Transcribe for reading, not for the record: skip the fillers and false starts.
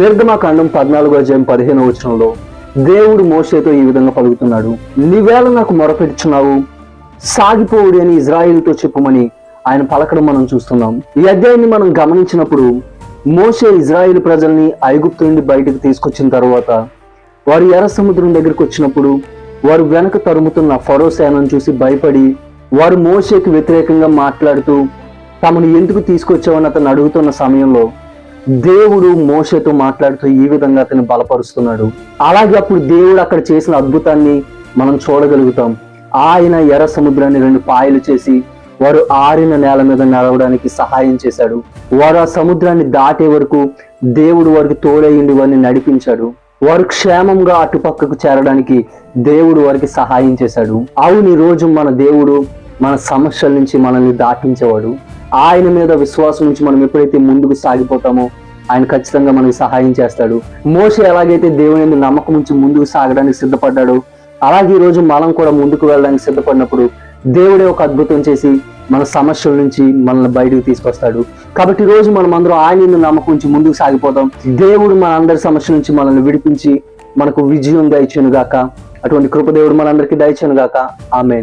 నిర్గమకాండం 14:15 దేవుడు మోషేతో ఈ విధంగా పలుకుతున్నాడు. నీవేళ నాకు మొరపెట్టుచున్నావు, సాగిపోవుడి అని ఇజ్రాయిల్తో చెప్పుమని ఆయన పలకడం మనం చూస్తున్నాం. ఈ అధ్యాయాన్ని మనం గమనించినప్పుడు మోషే ఇజ్రాయిల్ ప్రజల్ని ఐగుప్తు నుండి బయటకు తీసుకొచ్చిన తర్వాత వారు ఎర్ర సముద్రం దగ్గరికి వచ్చినప్పుడు వారు వెనక తరుముతున్న ఫరో సేనను చూసి భయపడి వారు మోషేకి వ్యతిరేకంగా మాట్లాడుతూ తమను ఎందుకు తీసుకొచ్చావని అతను అడుగుతున్న సమయంలో దేవుడు మోషేతో మాట్లాడుతూ ఈ విధంగా అతన్ని బలపరుస్తున్నాడు. అలాగే అప్పుడు దేవుడు అక్కడ చేసిన అద్భుతాన్ని మనం చూడగలుగుతాం. ఆయన ఎర్ర సముద్రాన్ని 2 పాయలు చేసి వారు ఆరిన నేల మీద నడవడానికి సహాయం చేశాడు. వారు ఆ సముద్రాన్ని దాటే వరకు దేవుడు వారికి తోడైండి వారిని నడిపించాడు. వారు క్షేమంగా అటుపక్కకు చేరడానికి దేవుడు వారికి సహాయం చేశాడు. అవును, ఈ రోజు మన దేవుడు మన సమస్యల నుంచి మనల్ని దాటించేవాడు. ఆయన మీద విశ్వాసం నుంచి మనం ఎప్పుడైతే ముందుకు సాగిపోతామో ఆయన ఖచ్చితంగా మనకి సహాయం చేస్తాడు. మోషే ఎలాగైతే దేవుని మీద నమ్మకం ఉంచి ముందుకు సాగడానికి సిద్ధపడ్డాడో అలాగే ఈ రోజు మనం కూడా ముందుకు వెళ్ళడానికి సిద్ధపడినప్పుడు దేవుడే ఒక అద్భుతం చేసి మన సమస్యల నుంచి మనల్ని బయటకు తీసుకొస్తాడు. కాబట్టి ఈ రోజు మనం అందరం ఆయన మీద నమ్మకం ఉంచి ముందుకు సాగిపోతాం. దేవుడు మన అందరి సమస్యల నుంచి మనల్ని విడిపించి మనకు విజయం దయచేయును గాక. అటువంటి కృప దేవుడు మనందరికీ దయచేయును గాక. ఆమేన్.